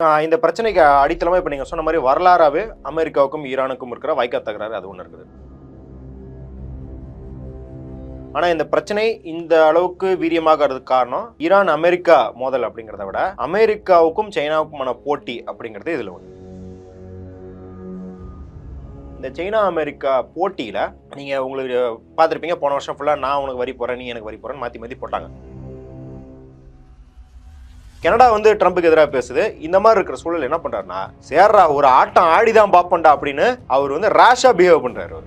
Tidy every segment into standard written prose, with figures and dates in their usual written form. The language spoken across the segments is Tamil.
இந்த பிரச்சனைக்கு அடித்தளமா இப்ப நீங்க சொன்ன மாதிரி வரலாறாவே அமெரிக்காவுக்கும் ஈரானுக்கும் இருக்கிற வைக்கா தகராறு அது ஒண்ணு இருக்குது. ஆனா இந்த பிரச்சனை இந்த அளவுக்கு வீரியமாகிறதுக்கு காரணம் ஈரான் அமெரிக்கா மோதல் அப்படிங்கிறத விட அமெரிக்காவுக்கும் சைனாவுக்குமான போட்டி அப்படிங்கிறது இதுல ஒண்ணு. இந்த சைனா அமெரிக்கா போட்டியில நீங்க உங்களுக்கு பார்த்துருப்பீங்க, போன வருஷம் ஃபுல்லா நான் உனக்கு வரி போறேன், நீ எனக்கு வரி போறேன்னு மாத்தி மாத்தி போட்டாங்க. கனடா வந்து ட்ரம்புக்கு எதிராக பேசுது. இந்த மாதிரி இருக்கிற சூழல் என்ன பண்றாருன்னா, சேர்றா ஒரு ஆட்டம் ஆடிதான் பாப்பண்டா அப்படின்னு அவர் வந்து ரேஷா பிஹேவ் பண்றாரு.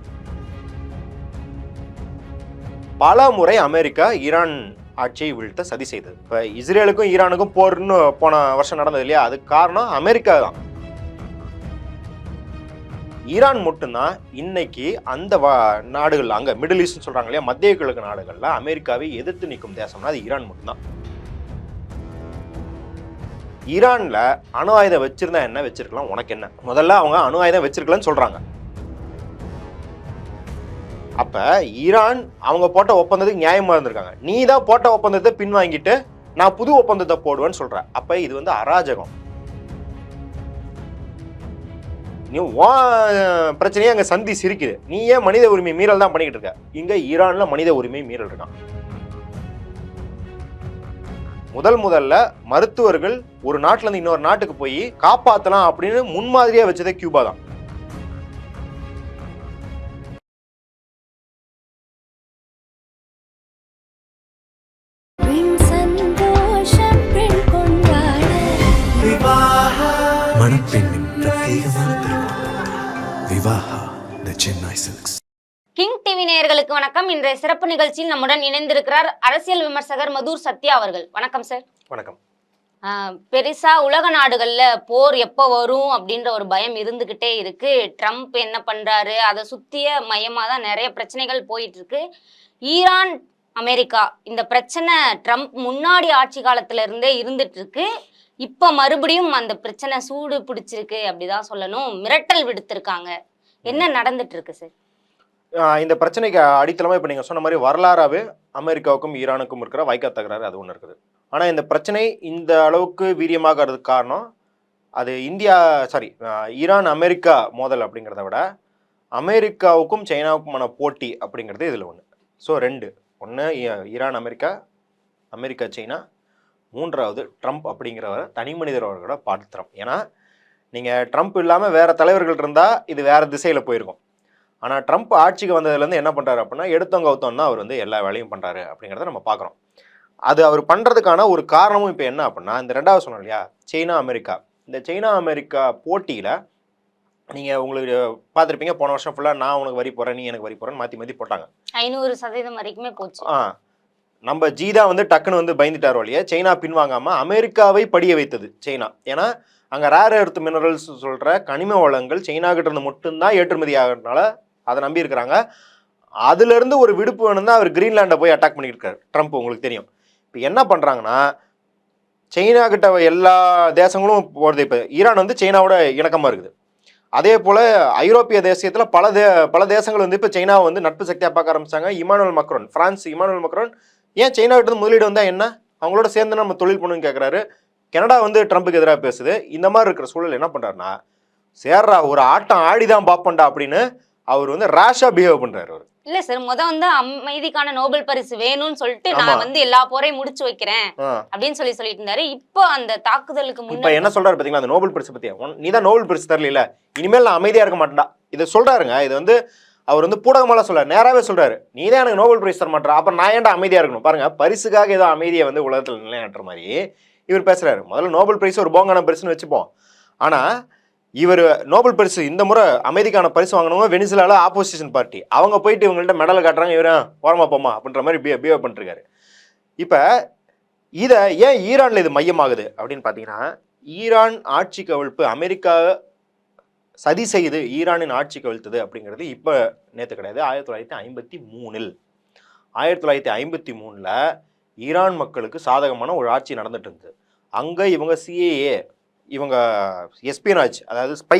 பல முறை அமெரிக்கா ஈரான் ஆட்சியை வீழ்த்த சதி செய்தது. இப்ப இஸ்ரேலுக்கும் ஈரானுக்கும் போர்னு போன வருஷம் நடந்தது இல்லையா, அதுக்கு காரணம் அமெரிக்கா தான். ஈரான் மட்டும்தான் இன்னைக்கு அந்த நாடுகள், அங்க மிடில் ஈஸ்ட் சொல்றாங்க இல்லையா, மத்திய கிழக்கு நாடுகள்ல அமெரிக்காவை எதிர்த்து நிற்கும் தேசம்னா அது ஈரான் மட்டும்தான். ஈரான்ல அணு ஆயுதம் வச்சிருந்தா என்ன, வச்சிருக்கலாம், உனக்கு என்ன? முதல்ல அவங்க அணு ஆயுதம் வச்சிருக்கலன்னு சொல்றாங்க. அப்ப ஈரான் அவங்க போட்ட ஒப்பந்தத்துக்கு நியாயமா இருந்திருக்காங்க. நீ தான் போட்ட ஒப்பந்தத்தை பின் வாங்கிட்டு நான் புது ஒப்பந்தத்தை போடுவேன்னு சொல்ற. அப்ப இது வந்து அராஜகம். நீ பிரச்சனையே அங்க சந்தி சிரிக்குது. நீ ஏன் மனித உரிமை மீறல் தான் பண்ணிக்கிட்டு இருக்க? இங்க ஈரான்ல மனித உரிமை மீறல் இருக்கான். முதல்ல மருத்துவர்கள் ஒரு நாட்டுல இருந்து இன்னொரு நாட்டுக்கு போய் காப்பாத்தலாம் அப்படின்னு முன்மாதிரியா வச்சதே கியூபா தான். கிங் டிவி நேயர்களுக்கு வணக்கம். இன்றைய சிறப்பு நிகழ்ச்சியில் நம்முடன் இணைந்திருக்கிறார் அரசியல் விமர்சகர் மதுர் சத்யா அவர்கள். வணக்கம் சார். வணக்கம். பெருசா உலக நாடுகள்ல போர் எப்போ வரும் அப்படின்ற ஒரு பயம் இருந்துகிட்டே இருக்கு. ட்ரம்ப் என்ன பண்றாரு, அதை சுத்திய மையமா தான் நிறைய பிரச்சனைகள் போயிட்டு இருக்கு. ஈரான் அமெரிக்கா இந்த பிரச்சனை ட்ரம்ப் முன்னாடி ஆட்சி காலத்துல இருந்தே இருந்துட்டு இருக்கு. இப்ப மறுபடியும் அந்த பிரச்சனை சூடு பிடிச்சிருக்கு அப்படிதான் சொல்லணும். மிரட்டல் விடுத்திருக்காங்க. என்ன நடந்துட்டு இருக்கு சார்? இந்த பிரச்சனைக்கு அடித்தளமா இப்ப நீங்க சொன்ன மாதிரி வரலாறாவே அமெரிக்காவுக்கும் ஈரானுக்கும் இருக்கிற வைக்கா தகராறு அது ஒண்ணு இருக்குது. ஆனா இந்த பிரச்சனை இந்த அளவுக்கு வீரியமாகிறதுக்கு காரணம் அது ஈரான் அமெரிக்கா மோதல் அப்படிங்கிறத விட அமெரிக்காவுக்கும் சைனாவுக்குமான போட்டி அப்படிங்கிறது இதுல ஒண்ணு. ஸோ ரெண்டு, ஒன்று ஈரான் அமெரிக்கா, அமெரிக்கா சைனா, மூன்றாவது ட்ரம்ப் அப்படிங்கிறவரை தனி மனிதர் அவர்களோட பாத்திரம். ஏன்னா நீங்கள் ட்ரம்ப் இல்லாமல் வேற தலைவர்கள் இருந்தால் இது வேற திசையில் போயிருக்கும். ஆனால் ட்ரம்ப் ஆட்சிக்கு வந்ததுலேருந்து என்ன பண்ணுறாரு அப்படின்னா, எடுத்தவங்க கவுத்தம் தான் அவர் வந்து எல்லா வேலையும் பண்ணுறாரு அப்படிங்கிறத நம்ம பார்க்குறோம். அது அவர் பண்ணுறதுக்கான ஒரு காரணமும் இப்போ என்ன அப்படின்னா, இந்த ரெண்டாவது சொன்னோம் இல்லையா, சைனா அமெரிக்கா. இந்த சைனா அமெரிக்கா போட்டியில் நீங்கள் உங்களுக்கு பார்த்துருப்பீங்க, போன வருஷம் ஃபுல்லாக நான் உனக்கு வரி போகிறேன், நீ எனக்கு வரி போகிறேன்னு மாற்றி மாற்றி போட்டாங்க. 500% வரைக்குமே போச்சு. நம்ம ஜீதா வந்து டக்குன்னு வந்து பயந்துட்டாரோ இல்லையா, சைனா பின்வாங்காமல் அமெரிக்காவை படிய வைத்தது சைனா. ஏன்னா அங்கே ரேர் எர்த் மினரல்ஸ் சொல்கிற கனிம வளங்கள் சைனா கிட்ட இருந்து மட்டும்தான் ஏற்றுமதி ஆகிறதுனால அதை நம்பி இருக்கிறாங்க. அதுலேருந்து ஒரு விடுப்பு வேணும் தான் அவர் கிரீன்லாண்டை போய் அட்டாக் பண்ணிட்டு இருக்காரு ட்ரம்ப். உங்களுக்கு தெரியும். இப்போ என்ன பண்ணுறாங்கன்னா, சைனா கிட்ட எல்லா தேசங்களும் போகிறது. இப்போ ஈரான் வந்து சைனாவோட இணக்கமாக இருக்குது. அதே போல் ஐரோப்பிய தேசியத்தில் பல தேசங்கள் வந்து இப்போ சைனாவை வந்து நட்பு சக்தியாக பார்க்க ஆரம்பிச்சாங்க. பிரான்ஸ் இமானுவல் மக்ரோன் ஏன் சைனா கிட்ட முதலீடு வந்தால் என்ன, அவங்களோட சேர்ந்து நம்ம தொழில் பண்ணணும்னு கேட்குறாரு. கனடா வந்து ட்ரம்புக்கு எதிராக பேசுது. இந்த மாதிரி இருக்கிற சூழல் என்ன பண்ணுறாருன்னா, சேர்றா ஒரு ஆட்டம் ஆடிதான் பாப்பண்டா அப்படின்னு அவர் வந்து ரேஷா பிஹேவ் பண்றாரு. அவர் இல்ல சார், வந்து அமைதிக்கான நோபல் பரிசு வேணும்னு சொல்லிட்டு நான் வந்து எல்லா போரையும் முடிச்சு வைக்கிறேன் அப்படின்னு சொல்லிட்டு இருந்தாரு. இப்போ அந்த தாக்குதலுக்கு முன்னாடி என்ன சொல்றாரு பாத்தீங்களா, அந்த நோபல் பரிசு பத்தியா, நீதான் நோபல் பரிசு தரல, இனிமேல் நான் அமைதியா இருக்க மாட்டேன்டா இதை சொல்றாருங்க. இது வந்து அவர் வந்து பூடகமாலாம் சொல்றாரு, நேராவே சொல்றாரு, நீ தான் எனக்கு நோபல் பரிசு தர மாட்டா, அப்புறம் நான் ஏன்டா அமைதியா இருக்கணும். பாருங்க, பரிசுக்காக ஏதோ அமைதியை வந்து உலகத்துல நிலைநாட்டுற மாதிரி இவர் பேசுறாரு. முதல்ல நோபல் பரிசு ஒரு போங்கான பரிசுன்னு வச்சுப்போம். ஆனா இவர் நோபல் பரிசு இந்த முறை அமைதிக்கான பரிசு வாங்கினவங்க வெனிசுலால ஆப்போசிஷன் பார்ட்டி, அவங்க போயிட்டு இவங்கள்ட்ட மெடல் காட்டுறாங்க, இவர ஓரமா போமா அப்படின்ற மாதிரி பிஹேவ் பண்ணிருக்காரு. இப்ப இதை ஏன் ஈரான்ல இது மையமாகுது அப்படின்னு பாத்தீங்கன்னா, ஈரான் ஆட்சி கவிழ்ப்பு, அமெரிக்கா சதி செய்து ஈரானின் ஆட்சி கவிழ்த்தது அப்படிங்கிறது இப்போ நேற்று கிடையாது. 1953 1953 ஈரான் மக்களுக்கு சாதகமான ஒரு ஆட்சி நடந்துட்டு இருந்தது. அங்கே இவங்க சிஏஏ, இவங்க எஸ்பியனாஜ், அதாவது ஸ்பை,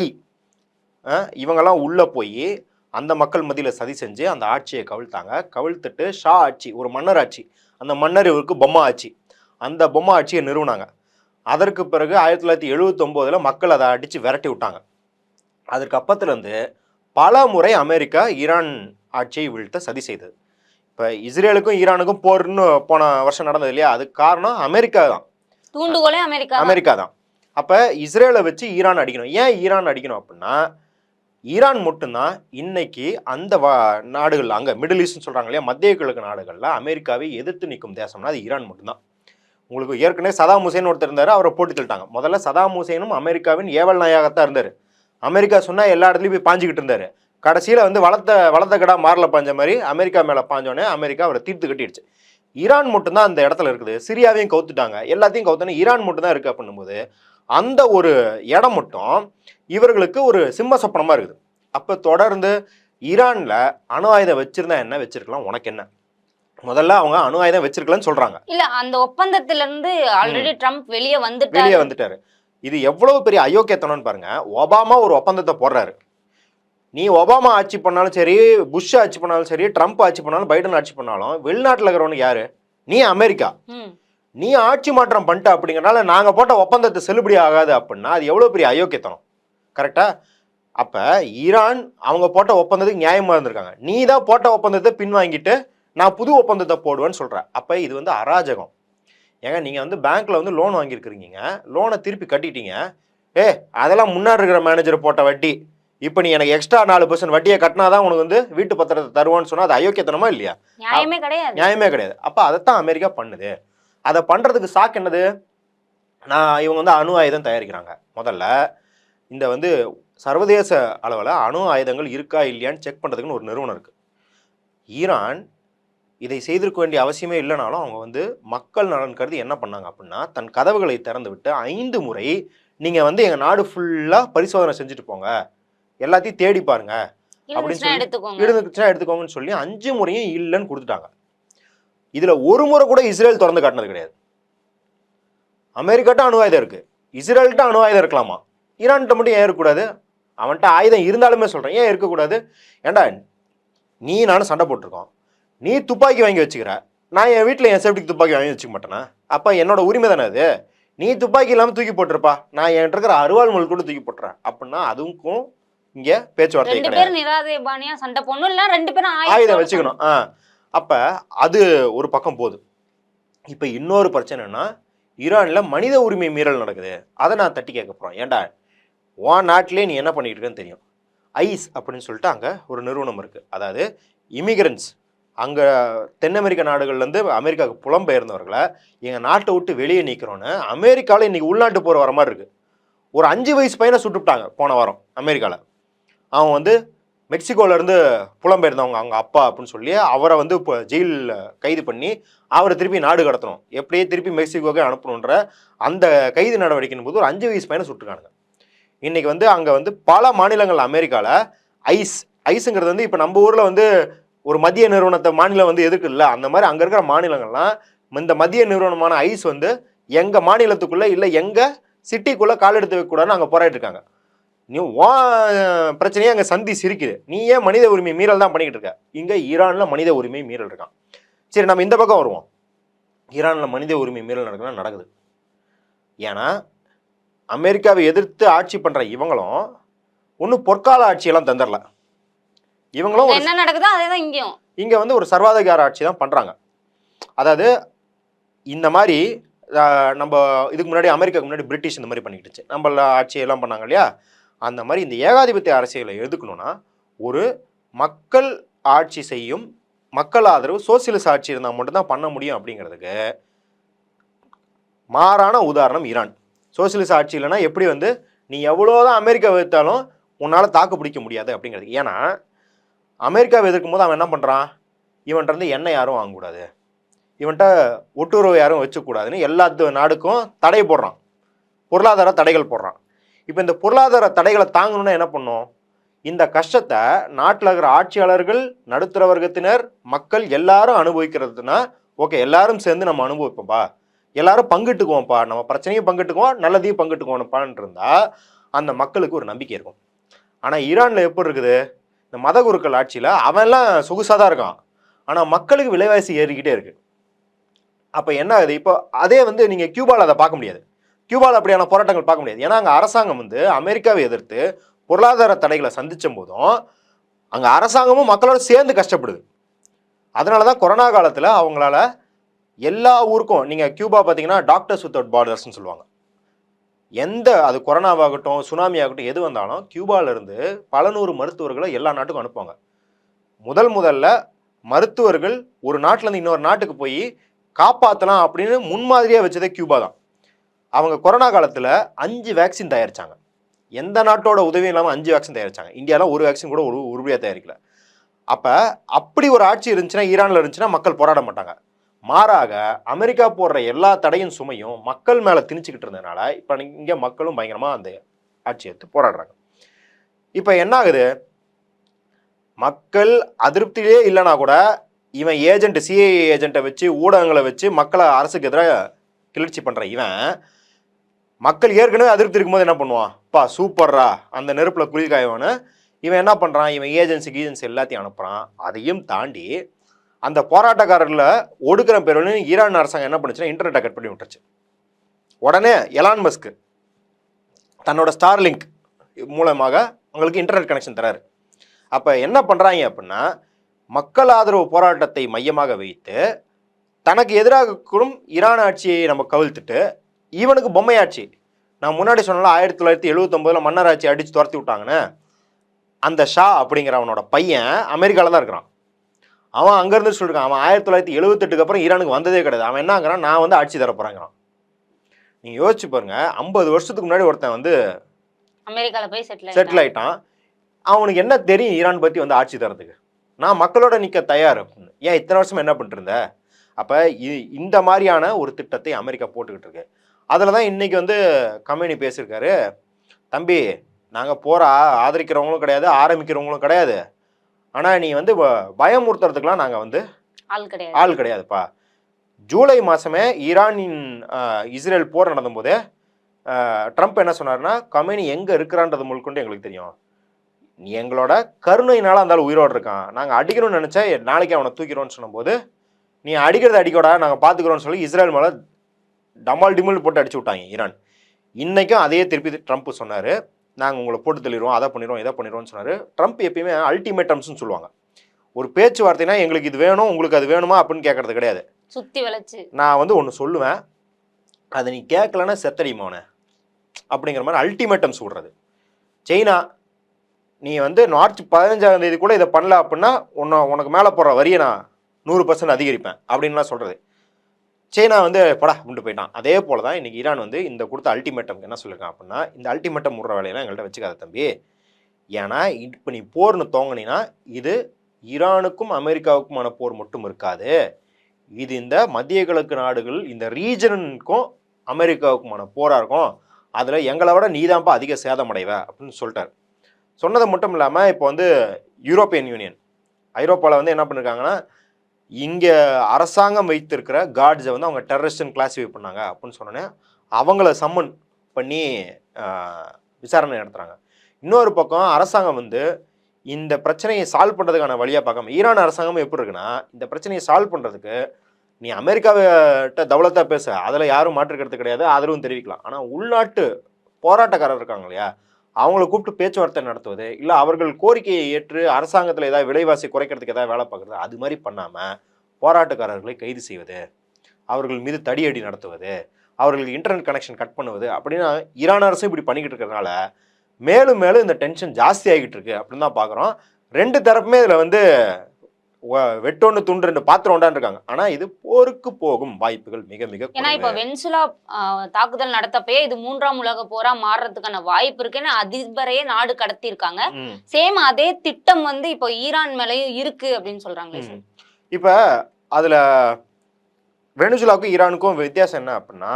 இவங்கெல்லாம் உள்ளே போய் அந்த மக்கள் மத்தியில் சதி செஞ்சு அந்த ஆட்சியை கவிழ்த்துட்டு ஷா ஆட்சி, ஒரு மன்னர் ஆட்சி, அந்த மன்னர் இவருக்கு பொம்மை ஆட்சி, அந்த பொம்மை ஆட்சியை நிறுவனாங்க. அதற்கு பிறகு 1979 மக்கள் அதை அடித்து விரட்டி விட்டாங்க. அதற்கு அப்பத்துலேருந்து பல முறை அமெரிக்கா ஈரான் ஆட்சியை வீழ்த்த சதி செய்தது. இப்போ இஸ்ரேலுக்கும் ஈரானுக்கும் போர்னு போன வருஷம் நடந்தது இல்லையா, அதுக்கு காரணம் அமெரிக்கா தான். தூண்டுகோலே அமெரிக்கா தான். அப்போ இஸ்ரேலை வச்சு ஈரான் அடிக்கணும். ஏன் ஈரான் அடிக்கணும் அப்படின்னா, ஈரான் மட்டும்தான் இன்னைக்கு அந்த நாடுகள், அங்கே மிடில் ஈஸ்ட்னு சொல்கிறாங்க இல்லையா, மத்திய கிழக்கு நாடுகளில் அமெரிக்காவை எதிர்த்து நிற்கும் தேசம்னா அது ஈரான் மட்டும்தான். உங்களுக்கு ஏற்கனவே சதாம் ஹுசேன் ஒருத்தர் இருந்தார், அவரை போட்டு தள்ளிட்டாங்க. முதல்ல சதாம் ஹுசேனும் அமெரிக்காவின் ஏவல் நாயகத்தான் இருந்தார். அமெரிக்கா சொன்னால் எல்லா இடத்துலையும் போய் பாஞ்சிக்கிட்டு இருந்தார். கடைசியில் வந்து வளர்த்த கடா மாறல பாஞ்ச மாதிரி அமெரிக்கா மேலே பாஞ்சோடனே அமெரிக்கா அவரை தீர்த்து கட்டிடுச்சு. ஈரான் மட்டும்தான் அந்த இடத்துல இருக்குது. சிரியாவையும் கவுத்துட்டாங்க, எல்லாத்தையும் கவுத்தோன்னே ஈரான் மட்டும்தான் இருக்குது அப்படின்னும்போது அந்த ஒரு இடம் மட்டும் இவர்களுக்கு ஒரு சிம்ம சொப்பனமாக இருக்குது. அப்போ தொடர்ந்து ஈரானில் அணு ஆயுதம் வச்சிருந்தா என்ன, வச்சிருக்கலாம், உனக்கு என்ன? முதல்ல அவங்க அணு ஆயுதம் வச்சிருக்கலன்னு சொல்றாங்க. இல்ல, அந்த ஒப்பந்தத்துல இருந்து ஆல்ரெடி ட்ரம்ப் வெளியே வந்துட்டாரு. இது எவ்வளவு பெரிய அயோக்கியத்தனம்னு பாருங்க. ஒபாமா ஒரு ஒப்பந்தத்தை போடுறாரு. நீ ஒபாமா ஆட்சி பண்ணாலும் சரி, புஷ் ஆட்சி பண்ணாலும் சரி, ட்ரம்ப் ஆட்சி பண்ணாலும், பைடன் ஆட்சி பண்ணாலும் வெளிநாட்டில் இருக்கிறவனுக்கு யாரு? நீ அமெரிக்கா. நீ ஆட்சி மாற்றம் பண்ணிட்ட அப்படிங்கிறனால நாங்க போட்ட ஒப்பந்தத்தை செல்லுபடி ஆகாது அப்படின்னா அது எவ்வளவு பெரிய அயோக்கியத்தனம். கரெக்டா? அப்ப ஈரான் அவங்க போட்ட ஒப்பந்தத்துக்கு நியாயமா இருந்திருக்காங்க. நீ தான் போட்ட ஒப்பந்தத்தை பின்வாங்கிட்டு நான் புது ஒப்பந்தத்தை போடுவேன்னு சொல்கிறேன். அப்போ இது வந்து அராஜகம். ஏங்க நீங்கள் வந்து பேங்க்கில் வந்து லோன் வாங்கியிருக்கிறீங்க, லோனை திருப்பி கட்டிட்டீங்க. அதெல்லாம் முன்னாடி இருக்கிற மேனேஜர் போட்ட வட்டி, இப்போ நீ எனக்கு எக்ஸ்ட்ரா 4% வட்டியை கட்டினா தான் உனக்கு வந்து வீட்டு பத்திரத்தை தருவான்னு சொன்னால் அது அயோக்கியத்தனமா இல்லையா? நியாயமே கிடையாது. அப்போ அதைத்தான் அமெரிக்கா பண்ணுது. அதை பண்ணுறதுக்கு சாக்கு என்னது? இவங்க வந்து அணு ஆயுதம் தயாரிக்கிறாங்க. முதல்ல இந்த வந்து சர்வதேச அளவில் அணு ஆயுதங்கள் இருக்கா இல்லையான்னு செக் பண்ணுறதுக்குன்னு ஒரு நிறுவனம் இருக்குது. ஈரான் இதை செய்திருக்க வேண்டிய அவசியமே இல்லைனாலும் அவங்க வந்து மக்கள் நலன் கருதி என்ன பண்ணாங்க அப்படின்னா, தன் கதவுகளை திறந்து விட்டு 5 முறை நீங்கள் வந்து எங்கள் நாடு ஃபுல்லாக பரிசோதனை செஞ்சுட்டு போங்க, எல்லாத்தையும் தேடி பாருங்க அப்படின்னு சொல்லி எடுத்துக்கோங்கன்னு சொல்லி 5 முறையும் இல்லைன்னு கொடுத்துட்டாங்க. இதில் ஒரு முறை கூட இஸ்ரேல் திறந்து காட்டினது கிடையாது. அமெரிக்காட்ட அணு ஆயுதம் இருக்கு, இஸ்ரேல்கிட்ட அணு ஆயுதம் இருக்கலாமா, ஈரான்கிட்ட மட்டும் ஏன் இருக்கக்கூடாது? அவன்கிட்ட ஆயுதம் இருந்தாலுமே சொல்கிறேன், ஏன் இருக்கக்கூடாது? ஏண்டா நீ நானும் சண்டை போட்டிருக்கோம், நீ துப்பாக்கி வாங்கி வச்சுக்கிற, நான் என் வீட்டில் என் சேஃப்டிக்கு துப்பாக்கி வாங்கி வச்சுக்க மாட்டேனா? அப்போ என்னோட உரிமை தானே அது. நீ துப்பாக்கி இல்லாமல் தூக்கி போட்டிருப்பா, நான் என்கிட்ட இருக்கிற அருவாள் முள் கூட தூக்கி போட்டுறேன் அப்படின்னா அதுக்கும் இங்கே பேச்சுவார்த்தை கிடையாது. சண்டை போடணும், இல்லை 2 பேரும் ஆயுதம் வச்சுக்கணும். அப்போ அது ஒரு பக்கம் போகுது. இப்போ இன்னொரு பிரச்சனைனா ஈரானில் மனித உரிமை மீறல் நடக்குது. அதை நான் தட்டி கேட்க போகிறேன். ஏன்டா உன் நாட்டிலே நீ என்ன பண்ணிட்டு இருக்கேன்னு தெரியும். ஐஸ் அப்படின்னு சொல்லிட்டு அங்கே ஒரு நிறுவனம் இருக்குது. அதாவது இமிகிரன்ஸ், அங்கே தென் அமெரிக்க நாடுகள்லேருந்து அமெரிக்காவுக்கு புலம்பெயர்ந்தவர்களை எங்கள் நாட்டை விட்டு வெளியே நிற்கிறோன்னு அமெரிக்காவில் இன்றைக்கி உள்நாட்டு போகிற வர மாதிரி இருக்குது. ஒரு 5 வயசு பையனை சுட்டுவிட்டாங்க போன வாரம் அமெரிக்காவில். அவன் வந்து மெக்சிகோலேருந்து புலம்பெயர்ந்தவங்க அவங்க அப்பா அப்படின்னு சொல்லி அவரை வந்து இப்போ ஜெயிலில் கைது பண்ணி அவரை திருப்பி நாடு கடத்தணும், எப்படியே திருப்பி மெக்சிகோக்கே அனுப்பணுன்ற அந்த கைது நடவடிக்கையின் போது ஒரு 5 வயசு பையனை சுட்டுருக்கானுங்க. இன்றைக்கி வந்து அங்கே வந்து பல மாநிலங்கள் அமெரிக்காவில் ஐஸுங்கிறது வந்து இப்போ நம்ம ஊரில் வந்து ஒரு மத்திய நிறுவனத்தை மாநிலம் வந்து எதுக்கு இல்லை, அந்த மாதிரி அங்கே இருக்கிற மாநிலங்கள்லாம் இந்த மத்திய நிறுவனமான ஐஸ் வந்து எங்கள் மாநிலத்துக்குள்ளே இல்லை எங்கள் சிட்டிக்குள்ளே கால் எடுத்து வைக்கக்கூடாதுன்னு அங்கே போராடிட்டு இருக்காங்க. நீ பிரச்சனையே அங்கே சந்தி சிரிக்குது, நீ ஏன் மனித உரிமை மீறல் தான் பண்ணிக்கிட்டு இருக்க? இங்கே ஈரானில் மனித உரிமை மீறல் இருக்கான். சரி, நம்ம இந்த பக்கம் வருவோம். ஈரானில் மனித உரிமை மீறல் நடக்குது. ஏன்னா அமெரிக்காவை எதிர்த்து ஆட்சி பண்ணுற இவங்களும் ஒன்றும் பொற்கால ஆட்சியெல்லாம் தந்துடல. இவங்களும் என்ன நடக்குதோ அதேதான் இங்கே வந்து ஒரு சர்வாதிகார ஆட்சி தான் பண்ணுறாங்க. அதாவது இந்த மாதிரி நம்ம இதுக்கு முன்னாடி அமெரிக்காவுக்கு முன்னாடி பிரிட்டிஷ் இந்த மாதிரி பண்ணிக்கிட்டுச்சு, நம்மள ஆட்சியெல்லாம் பண்ணாங்க இல்லையா. அந்த மாதிரி இந்த ஏகாதிபத்திய அரசியலை எதுக்கணும்னா ஒரு மக்கள் ஆட்சி செய்யும், மக்கள் ஆதரவு சோசியலிஸ்ட் ஆட்சி இருந்தால் மட்டும்தான் பண்ண முடியும். அப்படிங்கிறதுக்கு மாறான உதாரணம் ஈரான். சோசியலிஸ்ட் ஆட்சி இல்லைன்னா எப்படி வந்து நீ எவ்வளோதான் அமெரிக்காவை எதிர்த்தாலும் உன்னால் தாக்கு பிடிக்க முடியாது அப்படிங்கிறது. ஏன்னா அமெரிக்காவை எதிர்க்கும் போது அவன் என்ன பண்ணுறான், இவன்கிட்ட இருந்து எண்ணெய் யாரும் வாங்கக்கூடாது, இவன்கிட்ட ஒட்டுறவு யாரும் வச்சுக்கூடாதுன்னு எல்லா நாடுக்கும் தடை போடுறான், பொருளாதார தடைகள் போடுறான். இப்போ இந்த பொருளாதார தடைகளை தாங்கணும்னா என்ன பண்ணும்? இந்த கஷ்டத்தை நாட்டில் இருக்கிற ஆட்சியாளர்கள், நடுத்தர வர்க்கத்தினர், மக்கள் எல்லாரும் அனுபவிக்கிறதுனா ஓகே, எல்லாரும் சேர்ந்து நம்ம அனுபவிப்போம்ப்பா, எல்லாரும் பங்கிட்டுக்குவோம்ப்பா, நம்ம பிரச்சனையும் பங்கிட்டுக்குவோம், நல்லதையும் பங்கிட்டுக்குவோம்ப்பான்னு இருந்தால் அந்த மக்களுக்கு ஒரு நம்பிக்கை இருக்கும். ஆனால் ஈரானில் எப்படி இருக்குது, இந்த மத குருக்கள் ஆட்சியில் அவன்லாம் சொகுசாக தான் இருக்கான், ஆனால் மக்களுக்கு விலைவாசி ஏறிக்கிட்டே இருக்குது. அப்போ என்ன ஆகுது? இப்போ அதே வந்து நீங்கள் கியூபாவில் அதை பார்க்க முடியாது. கியூபாவில் அப்படியான போராட்டங்கள் பார்க்க முடியாது. ஏன்னா அங்கே அரசாங்கம் வந்து அமெரிக்காவை எதிர்த்து பொருளாதார தடைகளை சந்திச்ச போதும் அங்கே அரசாங்கமும் மக்களோட சேர்ந்து கஷ்டப்படுது. அதனால தான் கொரோனா காலத்தில் அவங்களால எல்லா ஊருக்கும், நீங்கள் கியூபா பார்த்தீங்கன்னா டாக்டர்ஸ் வித்தவுட் பார்டர்ஸ்ன்னு சொல்லுவாங்க. அது கொரோனாவாகட்டும் சுனாமி ஆகட்டும் எது வந்தாலும் கியூபாவிலிருந்து பல நூறு மருத்துவர்களை எல்லா நாட்டுக்கும் அனுப்புவாங்க. முதல்ல மருத்துவர்கள் ஒரு நாட்டிலேருந்து இன்னொரு நாட்டுக்கு போய் காப்பாற்றலாம் அப்படின்னு முன்மாதிரியாக வச்சதே கியூபா தான். அவங்க கொரோனா காலத்தில் 5 வேக்சின் தயாரித்தாங்க. எந்த நாட்டோட உதவியும் இல்லாமல் 5 வேக்சின் தயாரித்தாங்க. இந்தியாவில் ஒரு வேக்சின் கூட உருப்படியாக தயாரிக்கல. அப்போ அப்படி ஒரு ஆட்சி இருந்துச்சுன்னா, ஈரானில் இருந்துச்சுன்னா மக்கள் போராட மாட்டாங்க. மாறாக அமெரிக்கா போடுற எல்லா தடையும் சுமையும் மக்கள் மேலே திணிச்சுக்கிட்டு இருந்ததுனால இப்போ இங்கே மக்களும் பயங்கரமாக அந்த ஆட்சி எடுத்து போராடுறாங்க. இப்போ என்ன ஆகுது, மக்கள் அதிருப்தியிலே இல்லைனா கூட இவன் ஏஜென்ட், சிஐஏ ஏஜென்ட்டை வச்சு ஊடகங்களை வச்சு மக்களை அரசுக்கு எதிராக கிளர்ச்சி பண்ணுற இவன் மக்கள் ஏற்கனவே அதிருப்தி இருக்கும்போது என்ன பண்ணுவான், சூப்பர்ரா அந்த நெருப்பில் குளிர்காயவனு இவன் என்ன பண்ணுறான், இவன் ஏஜென்சி எல்லாத்தையும் அனுப்புகிறான். அதையும் தாண்டி அந்த போராட்டக்காரர்களை ஒடுக்கிற பேர் ஈரான் அரசாங்கம் என்ன பண்ணுச்சுன்னா இன்டர்நெட்டை கட் பண்ணி விட்டுருச்சு. உடனே எலான் மஸ்க் தன்னோட ஸ்டார்லிங்க் மூலமாக அவங்களுக்கு இன்டர்நெட் கனெக்ஷன் தராரு. அப்போ என்ன பண்ணுறாங்க அப்படின்னா, மக்கள் ஆதரவு போராட்டத்தை மையமாக வைத்து தனக்கு எதிராக கூடும் ஈரான் ஆட்சியை நம்ம கவிழ்த்துட்டு இவனுக்கு பொம்மை ஆட்சி. நான் முன்னாடி சொன்னால 1979 மன்னர் ஆட்சி அடித்து துரத்தி விட்டாங்கன்னு, அந்த ஷா அப்படிங்கிற அவனோட பையன் அமெரிக்காவில் தான் இருக்கிறான். அவன் அங்கேருந்து சொல்லியிருக்கான், அவன் 1978 அப்புறம் ஈரானுக்கு வந்ததே கிடையாது. அவன் என்னங்கிறான், நான் வந்து ஆட்சி தரப்போறாங்கிறான். நீங்கள் யோசிச்சு பாருங்க, 50 வருஷத்துக்கு முன்னாடி ஒருத்தன் வந்து அமெரிக்காவில் போய் செட்டில் ஆயிட்டான். அவனுக்கு என்ன தெரியும் ஈரான் பற்றி வந்து ஆட்சி தரத்துக்கு? நான் மக்களோட நிற்க தயார் அப்படின்னு. ஏன் இத்தனை வருஷம் என்ன பண்ணிட்டு இருந்த? அப்போ இந்த மாதிரியான ஒரு திட்டத்தை அமெரிக்கா போட்டுக்கிட்டு இருக்கு. அதில் தான் இன்னைக்கு வந்து கம்பெனி பேசியிருக்காரு, தம்பி நாங்கள் போரா ஆதரிக்கிறவங்களும் கிடையாது ஆரம்பிக்கிறவங்களும் கிடையாது, ஆனால் நீ வந்து பயமுறுத்துறதுக்கெலாம் நாங்கள் வந்து ஆள் கிடையாதுப்பா. ஜூலை மாதமே ஈரானின் இஸ்ரேல் போர் நடந்தபோதே ட்ரம்ப் என்ன சொன்னார்னா, கம்பெனி எங்கே இருக்கிறான்றது முழுக்கொண்டு எங்களுக்கு தெரியும், நீ எங்களோட கருணையினால இருந்தாலும் உயிரோடு இருக்கான், நாங்கள் அடிக்கணும்னு நினச்சா நாளைக்கு அவனை தூக்கிறோன்னு சொன்னபோது நீ அடிக்கிறது அடிக்கோடா நாங்கள் பார்த்துக்கிறோன்னு சொல்லி இஸ்ரேல் மேலே டமால் டிமுல் போட்டு அடிச்சு விட்டாங்க ஈரான். இன்றைக்கும் அதே திருப்பி ட்ரம்ப் சொன்னார், நாங்கள் உங்களை போட்டு தள்ளிடுவோம், அதை பண்ணிடுவோம் இதை பண்ணிடுவோம்னு சொன்னார். ட்ரம்ப் எப்பயுமே அல்டிமேட்டம்ஸ்னு சொல்லுவாங்க. ஒரு பேச்சுவார்த்தைனா எங்களுக்கு இது வேணும் உங்களுக்கு அது வேணுமா அப்படின்னு கேட்கறது கிடையாது. சுற்றி வளைச்சு நான் வந்து ஒன்று சொல்லுவேன், அதை நீ கேட்கலன்னா செத்தடிமோனே அப்படிங்கிற மாதிரி அல்டிமேட்டம்ஸ் விடுறது. சைனா நீ வந்து மார்ச் 15ஆம் தேதி கூட இதை பண்ணல அப்படின்னா உனக்கு மேலே போடுற வரியை நான் 100% அதிகரிப்பேன் அப்படின்லாம் சொல்கிறது. சைனா வந்து படா அப்படின்ட்டு போயிட்டான். அதே போல் தான் இன்றைக்கி ஈரான் வந்து இந்த கொடுத்த அல்டிமேட்டம் என்ன சொல்லியிருக்கான் அப்படின்னா, இந்த அல்டிமேட்டம் விடுற வேலையெல்லாம் எங்கள்கிட்ட வச்சுக்காத தம்பி, ஏன்னா இப்போ நீ போர்னு தோங்கினா இது ஈரானுக்கும் அமெரிக்காவுக்குமான போர் மட்டும் இருக்காது, இது இந்த மத்திய கிழக்கு நாடுகள் இந்த ரீஜனுக்கும் அமெரிக்காவுக்குமான போராக இருக்கும், அதில் எங்களை விட நீதான்ப்பா அதிக சேதமடைவ அப்படின்னு சொல்லிட்டார். சொன்னது மட்டும் இல்லாமல் இப்போ வந்து யூரோப்பியன் யூனியன் ஐரோப்பாவில் வந்து என்ன பண்ணியிருக்காங்கன்னா, இங்கே அரசாங்கம் வைத்திருக்கிற கார்ட்ஸை வந்து அவங்க டெரரிஸ்ட்னு கிளாஸிஃபை பண்ணாங்க அப்படின்னு சொன்னோன்னே அவங்கள சம்மன் பண்ணி விசாரணை நடத்துகிறாங்க. இன்னொரு பக்கம் அரசாங்கம் வந்து இந்த பிரச்சனையை சால்வ் பண்ணுறதுக்கான வழியாக பார்க்காம, ஈரான் அரசாங்கம் எப்படி இருக்குன்னா, இந்த பிரச்சனையை சால்வ் பண்ணுறதுக்கு நீ அமெரிக்காவிட்ட தௌலத்தாக பேச, அதில் யாரும் மாற்றுக்கிறது கிடையாது, ஆதரவும் தெரிவிக்கலாம், ஆனால் உள்நாட்டு போராட்டக்காரர் இருக்காங்க இல்லையா, அவங்கள கூப்பிட்டு பேச்சுவார்த்தை நடத்துவது, இல்லை அவர்கள் கோரிக்கையை ஏற்று அரசாங்கத்தில் ஏதாவது விலைவாசி குறைக்கிறதுக்கு ஏதாவது வேலை பார்க்குறது, அது மாதிரி பண்ணாமல் போராட்டக்காரர்களை கைது செய்வது, அவர்கள் மீது தடியடி நடத்துவது, அவர்களுக்கு இன்டர்நெட் கனெக்ஷன் கட் பண்ணுவது அப்படின்னு ஈரான் அரசும் இப்படி பண்ணிக்கிட்டு இருக்கிறதுனால மேலும் மேலும் இந்த டென்ஷன் ஜாஸ்தி ஆகிட்டு இருக்கு அப்படின்னு தான் பார்க்குறோம். ரெண்டு தரப்புமே இதில் வந்து வெட்டொன்று துண்டு 2 பாத்திரம் ஒன்றான் இருக்காங்க. ஆனா இது போருக்கு போகும் வாய்ப்புகள் மிக மிக. ஏன்னா இப்ப வெனிசுலா தாக்குதல் நடத்தப்பே இது 3ஆம் உலக போரா மாறுறதுக்கான வாய்ப்பு இருக்குன்னு அதிபரையே நாடு கடத்தி இருக்காங்க. சேம் அதே திட்டம் வந்து இப்போ ஈரான் மேலயும் இருக்கு அப்படின்னு சொல்றாங்க. இப்ப அதுல வெனிசுலாவுக்கும் ஈரானுக்கும் வித்தியாசம் என்ன அப்படின்னா,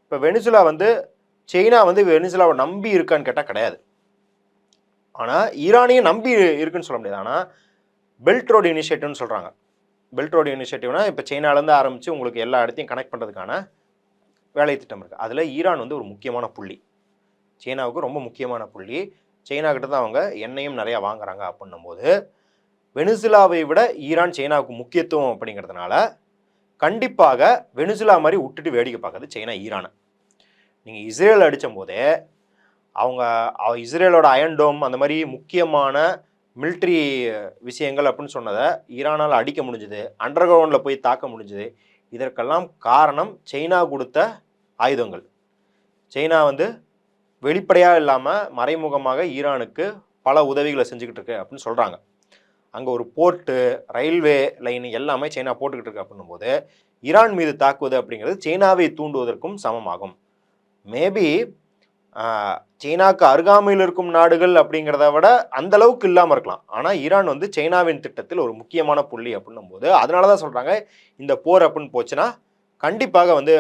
இப்ப வெனிசுலா வந்து சைனா வந்து வெனிசுலாவை நம்பி இருக்கான்னு கேட்டா கிடையாது, ஆனா ஈரானையும் நம்பி இருக்குன்னு சொல்ல முடியாது. ஆனா பெல்ட் ரோடு இனிஷியேட்டிவ்னு சொல்கிறாங்க. பெல்ட் ரோடு இனிஷியேட்டிவ்னா இப்போ சைனாலேருந்து ஆரம்பித்து உங்களுக்கு எல்லா இடத்தையும் கனெக்ட் பண்ணுறதுக்கான வேலை திட்டம் இருக்குது. அதில் ஈரான் வந்து ஒரு முக்கியமான புள்ளி, சைனாவுக்கு ரொம்ப முக்கியமான புள்ளி. சைனா கிட்ட தான் அவங்க எண்ணெயும் நிறையா வாங்குறாங்க. அப்படின்னும் போது வெனிசுலாவை விட ஈரான் சைனாவுக்கு முக்கியத்துவம் அப்படிங்கிறதுனால கண்டிப்பாக வெனிசுலா மாதிரி விட்டுட்டு வேடிக்கை பார்க்குறது சைனா ஈரானை. நீங்கள் இஸ்ரேல் அடித்த போதே அவங்க இஸ்ரேலோட அயன்டோம் அந்த மாதிரி முக்கியமான மிலிட்ரி விஷயங்கள் அப்படின்னு சொன்னதை ஈரானால் அடிக்க முடிஞ்சுது, அண்டர் கிரவுண்டில் போய் தாக்க முடிஞ்சுது. இதற்கெல்லாம் காரணம் சைனா கொடுத்த ஆயுதங்கள். சைனா வந்து வெளிப்படையாக இல்லாமல் மறைமுகமாக ஈரானுக்கு பல உதவிகளை செஞ்சுக்கிட்டு இருக்கு அப்படின்னு சொல்கிறாங்க. அங்கே ஒரு போர்ட்டு, ரயில்வே லைன் எல்லாமே சைனா போட்டுக்கிட்டு இருக்கு அப்படின்னும் போது ஈரான் மீது தாக்குவது அப்படிங்கிறது சைனாவை தூண்டுவதற்கும் சமமாகும். மேபி சைனாவுக்கு அருகாமையில் இருக்கும் நாடுகள் அப்படிங்கிறத விட அந்த அளவுக்கு இல்லாமல் இருக்கலாம். ஆனால் ஈரான் வந்து சைனாவின் திட்டத்தில் ஒரு முக்கியமான புள்ளி அப்படின்னும் போது அதனால தான் சொல்கிறாங்க இந்த போர் அப்படின்னு போச்சுன்னா கண்டிப்பாக வந்து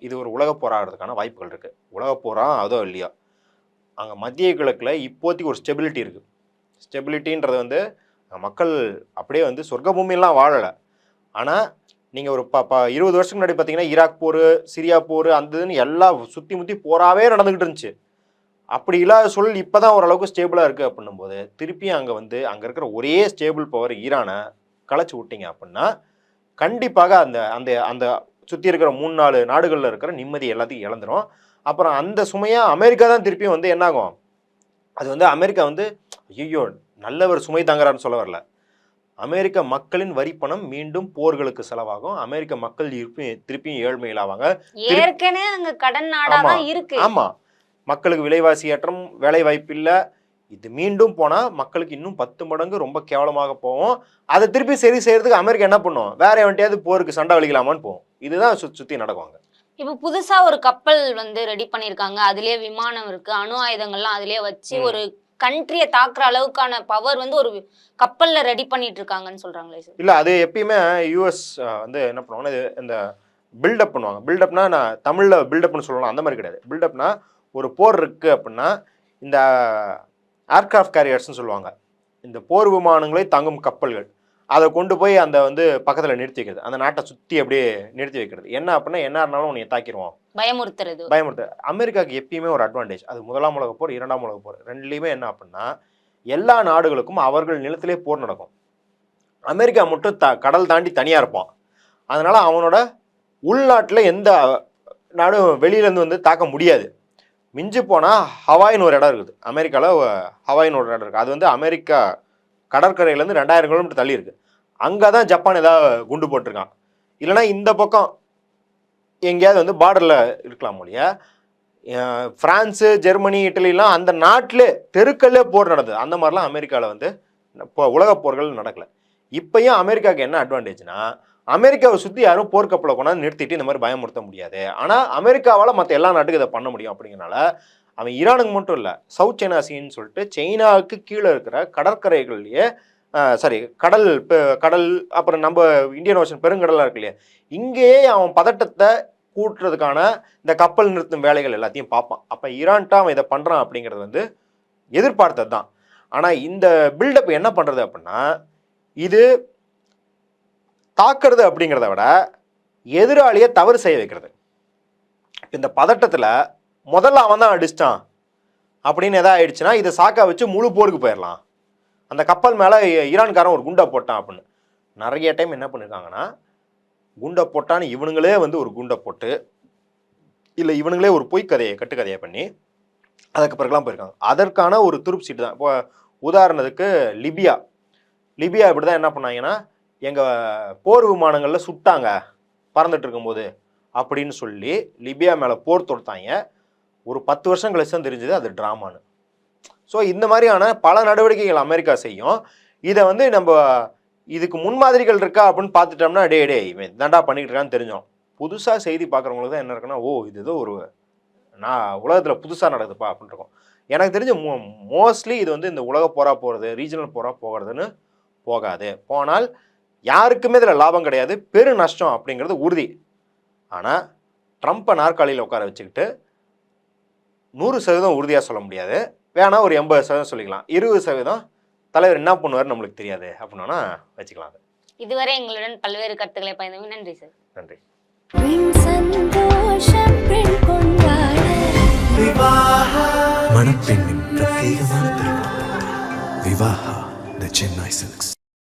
இது ஒரு உலகப் போராகிறதுக்கான வாய்ப்புகள் இருக்குது. உலகப் போரா அதோ இல்லையா, அங்கே மத்திய கிழக்கில் இப்போதைக்கு ஒரு ஸ்டெபிலிட்டி இருக்குது. ஸ்டெபிலிட்டின்றது வந்து மக்கள் அப்படியே வந்து சொர்க்க பூமியெல்லாம் வாழலை. ஆனால் நீங்கள் ஒரு 20 வருஷத்துக்கு முன்னாடி பார்த்தீங்கன்னா ஈராக் போர், சிரியா போர், அந்த இதுன்னு எல்லாம் சுற்றி முற்றி போராவே நடந்துக்கிட்டு இருந்துச்சு. அப்படி இல்லாத சூழல் இப்போ தான் ஓரளவுக்கு ஸ்டேபிளாக இருக்குது அப்படின்னும் போது திருப்பியும் அங்கே வந்து அங்கே இருக்கிற ஒரே ஸ்டேபிள் பவர் ஈரானை களைச்சி விட்டீங்க அப்படின்னா கண்டிப்பாக அந்த அந்த அந்த சுற்றி இருக்கிற 3-4 நாடுகளில் இருக்கிற நிம்மதி எல்லாத்தையும் இழந்துடும். அப்புறம் அந்த சுமையாக அமெரிக்கா தான் திருப்பியும் வந்து என்னாகும், அது வந்து அமெரிக்கா வந்து ஐயோ நல்ல ஒரு சுமை தாங்குறான்னு சொல்ல வரல, அமெரிக்க மக்களின் வரி பணம் மீண்டும் போர்களுக்கு செலவாகும். அமெரிக்க மக்கள் திருப்பியும் ஏழ்மையிலாவாங்க. ஏற்கனவே அங்க கடன் நாடாதான் இருக்கு. ஆமா, மக்களுக்கு விலைவாசி ஏற்றம், வேலை வாய்ப்பு இல்லை. இது மீண்டும் போனா மக்களுக்கு இன்னும் 10 மடங்கு ரொம்ப கேவலமாக போகும். அதை திருப்பி சரி செய்யறதுக்கு அமெரிக்கா என்ன பண்ணும், வேற எவன்ட்டையாவது போருக்கு சண்டை வலிக்கலாமான்னு போகும். இதுதான் சுத்தி நடக்குவாங்க. இப்ப புதுசா ஒரு கப்பல் வந்து ரெடி பண்ணிருக்காங்க, அதுலயே விமானம் இருக்கு, அணு ஆயுதங்கள்லாம் அதுலயே வச்சு ஒரு கண்ட்ரியை தாக்குற அளவுக்கான பவர் வந்து ஒரு கப்பல்ல ரெடி பண்ணிட்டு இருக்காங்கன்னு சொல்றாங்களே சார். இல்ல அது எப்பயுமே யூஎஸ் வந்து என்ன பண்ணுவாங்கன்னா இந்த பில்டப் பண்ணுவாங்க. பில்டப்னா நான் தமிழ்ல பில்டப்னு சொல்லலாம், அந்த மாதிரி கிடையாது. பில்டப்னா ஒரு போர் இருக்கு அப்படின்னா இந்த ஏர்கிராஃப்ட் கேரியர்ஸ்ன்னு சொல்லுவாங்க, இந்த போர் விமானங்களை தாங்கும் கப்பல்கள், அதை கொண்டு போய் அந்த வந்து பக்கத்தில் நிறுத்தி வைக்கிறது, அந்த நாட்டை சுற்றி அப்படியே நிறுத்தி வைக்கிறது. என்ன அப்படின்னா என்ன இருந்தாலும் உன்னை தாக்கிடுவோம், பயமுறுத்துறது. அமெரிக்காவுக்கு எப்பயுமே ஒரு அட்வான்டேஜ், அது 1ஆம் உலகப் போர் 2ஆம் உலகப் போர் ரெண்டுலேயுமே என்ன அப்படின்னா எல்லா நாடுகளுக்கும் அவர்கள் நிலத்திலே போர் நடக்கும். அமெரிக்கா மட்டும் கடல் தாண்டி தனியாக இருப்பான். அதனால அவனோட உள்நாட்டில் எந்த நாடும் வெளியிலேருந்து வந்து தாக்க முடியாது. மிஞ்சி போனால் ஹவாயின்னு ஒரு இடம் இருக்குது, அமெரிக்காவில் ஹவாயின்னு ஒரு இடம் இருக்குது. அது வந்து அமெரிக்கா கடற்கரையிலேருந்து 2000 கிலோமீட்டர் தள்ளி இருக்குது. அங்கே தான் ஜப்பான் ஏதாவது குண்டு போட்டிருக்கான். இல்லைனா இந்த பக்கம் எங்கேயாவது வந்து பார்டரில் இருக்கலாம் இல்லையா, ஃப்ரான்ஸு, ஜெர்மனி, இட்டலிலாம் அந்த நாட்டிலே தெருக்கல்லே போர் நடந்தது. அந்த மாதிரிலாம் அமெரிக்காவில் வந்து இப்போ உலகப் போர்கள் நடக்கலை. இப்போயும் அமெரிக்காவுக்கு என்ன அட்வான்டேஜ்னா அமெரிக்காவை சுற்றி யாரும் போர்க்கப்பலை கொண்டாந்து நிறுத்திட்டு இந்த மாதிரி பயமுறுத்த முடியாது. ஆனால் அமெரிக்காவால் மற்ற எல்லா நாட்டுக்கும் இதை பண்ண முடியும். அப்படிங்கிறனால அவன் ஈரானுக்கு மட்டும் இல்லை, சவுத் சைனா சீன்னு சொல்லிட்டு சைனாவுக்கு கீழே இருக்கிற கடற்கரைகள்லேயே கடல் அப்புறம் நம்ம இந்தியன் ஓஷன் பெருங்கடலாக இருக்கு இல்லையா, இங்கேயே அவன் பதட்டத்தை கூட்டுறதுக்கான இந்த கப்பல் நிறுத்தும் வேலைகள் எல்லாத்தையும் பார்ப்பான். அப்போ ஈரான்ட்ட அவன் இதை பண்ணுறான் அப்படிங்கிறது வந்து எதிர்பார்த்தது தான். ஆனால் இந்த பில்டப் என்ன பண்ணுறது அப்படின்னா இது தாக்குறது அப்படிங்கிறத விட எதிராளியை தவறு செய்ய வைக்கிறது. இந்த பதட்டத்தில் முதல்ல அவன் தான் அடிச்சிட்டான் அப்படின்னு எதாவது ஆயிடுச்சுன்னா இதை சாக்கா வச்சு முழு போருக்கு போயிடலாம். அந்த கப்பல் மேலே ஈரான்காரன் ஒரு குண்டை போட்டான் அப்படின்னு நிறைய டைம் என்ன பண்ணியிருக்காங்கன்னா குண்டை போட்டான்னு இவனுங்களே வந்து ஒரு குண்டை போட்டு இல்லை இவனுங்களே ஒரு கட்டுக்கதையை பண்ணி அதுக்கு பிறகுலாம் போயிருக்காங்க. அதற்கான ஒரு துருப்பு சீட்டு தான். இப்போ உதாரணத்துக்கு லிபியா இப்படி தான் என்ன பண்ணாங்கன்னா எங்கள் போர் விமானங்களில் சுட்டாங்க பறந்துட்டு இருக்கும்போது அப்படின்னு சொல்லி லிபியா மேலே போர் தொடுத்தாங்க. ஒரு 10 வருஷம் கழிச்சு தான் தெரிஞ்சது அது ட்ராமான்னு. ஸோ இந்த மாதிரியான பல நடவடிக்கைகள் அமெரிக்கா செய்யும். இதை வந்து நம்ம இதுக்கு முன்மாதிரிகள் இருக்கா அப்படின்னு பார்த்துட்டோம்னா டே இவன் தாண்டா பண்ணிக்கிட்டு இருக்கான்னு தெரிஞ்சோம். புதுசாக செய்தி பார்க்குறவங்களுக்கு தான் என்ன இருக்குன்னா இது ஏதோ ஒரு உலகத்தில் புதுசாக நடக்குதுப்பா அப்படின்னு இருக்கும். எனக்கு தெரிஞ்ச மோஸ்ட்லி இது வந்து இந்த உலக போரா போகிறது, ரீஜனல் போரா போகிறதுன்னு போகாது. போனால் யாருக்குமே இதில் லாபம் கிடையாது, பெரு நஷ்டம் அப்படிங்கிறது உறுதி. ஆனால் ட்ரம்ப்பை நாற்காலியில் உட்கார வச்சுக்கிட்டு 100% உறுதியாக சொல்ல முடியாது, வேணா ஒரு 80% சொல்லிக்கலாம். 20% தலைவர் என்ன பண்ணுவார் நம்மளுக்கு தெரியாது அப்படின்னா வச்சுக்கலாம். இதுவரை எங்களுடன் பல்வேறு கருத்துக்களை பயந்தவங்க நன்றி சார். நன்றி. மணப்பெண்ணின் பிரத்யேகமான திருமணம் விவாஹா தி சென்னை சில்க்ஸ்.